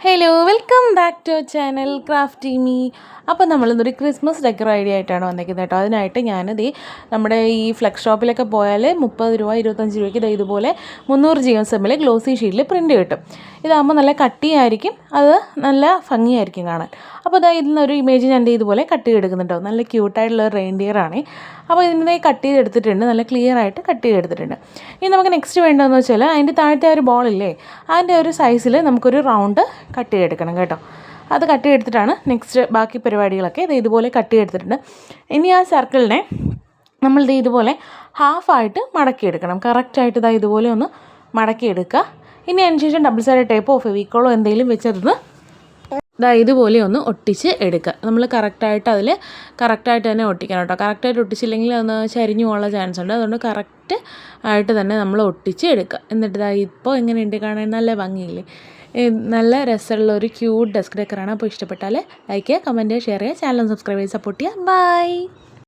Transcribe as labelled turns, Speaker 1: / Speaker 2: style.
Speaker 1: Hello welcome back to channel crafty me. അപ്പോൾ നമ്മളിന്നൊരു Christmas decker idea ആയിട്ടാണ് വന്നിരിക്കുന്നത് കേട്ടോ. അതിനായിട്ട് ഞാനിത് നമ്മുടെ ഈ ഫ്ലെക്സ് ഷോപ്പിലൊക്കെ പോയാൽ 30 രൂപ 25 രൂപയ്ക്ക് ഇതുപോലെ 300 GSM ഗ്ലോസി ഷീറ്റിൽ പ്രിൻറ്റ് കിട്ടും. ഇതാകുമ്പോൾ നല്ല കട്ടിയായിരിക്കും, അത് നല്ല ഭംഗിയായിരിക്കും കാണാൻ. അപ്പോൾ ഇതിൽ നിന്നൊരു ഇമേജ് ഞാൻ ഇതുപോലെ കട്ട് ചെയ്തെടുക്കുന്നുണ്ടോ. നല്ല ക്യൂട്ടായിട്ടുള്ള റെയിൻഡിയറാണ്. അപ്പോൾ ഇതിനെ കട്ട് ചെയ്തെടുത്തിട്ടുണ്ട്, നല്ല ക്ലിയർ ആയിട്ട് കട്ട് ചെയ്തെടുത്തിട്ടുണ്ട്. ഇനി നമുക്ക് നെക്സ്റ്റ് വേണ്ടതെന്ന് വെച്ചാൽ അതിൻ്റെ താഴത്തെ ഒരു ബോളില്ലേ, അതിൻ്റെ ഒരു സൈസിൽ നമുക്കൊരു റൗണ്ട് കട്ട് ചെയ്തെടുക്കണം കേട്ടോ. അത് കട്ട് ചെയ്തെടുത്തിട്ടാണ് നെക്സ്റ്റ് ബാക്കി പരിപാടികളൊക്കെ ഇതുപോലെ കട്ട് ചെയ്തെടുത്തിട്ടുണ്ട്. ഇനി ആ സർക്കിളിനെ നമ്മൾ ഇതുപോലെ ഹാഫായിട്ട് മടക്കിയെടുക്കണം. കറക്റ്റായിട്ട് ഇതുപോലെ ഒന്ന് മടക്കിയെടുക്കുക. ഇനി അതിന് ശേഷം ഡബിൾ സൈഡ് ടേപ്പോ ഫെവിക്കോളോ എന്തെങ്കിലും വെച്ചത് ഇതുപോലെ ഒന്ന് ഒട്ടിച്ച് എടുക്കുക. നമ്മൾ കറക്റ്റായിട്ട് തന്നെ ഒട്ടിക്കണം കേട്ടോ. കറക്റ്റായിട്ട് ഒട്ടിച്ചില്ലെങ്കിൽ അതൊന്ന് ചരിഞ്ഞു പോകാനുള്ള ചാൻസ് ഉണ്ട്. അതുകൊണ്ട് കറക്റ്റ് ആയിട്ട് തന്നെ നമ്മൾ ഒട്ടിച്ച് എടുക്കുക. എന്നിട്ട് ഇപ്പോൾ എങ്ങനെയുണ്ട് കാണാൻ? നല്ല ഭംഗിയില്ലേ? നല്ല രസമുള്ള ഒരു ക്യൂട്ട് ഡെസ്ക് ഡെക്കറാണ്. അപ്പോൾ ഇഷ്ടപ്പെട്ടാൽ ലൈക്ക് ചെയ്യുക, കമൻറ്റ് ചെയ്യുക, ഷെയർ ചെയ്യുക, ചാനൽ സബ്സ്ക്രൈബ് ചെയ്ത് സപ്പോർട്ട് ചെയ്യുക. ബൈ.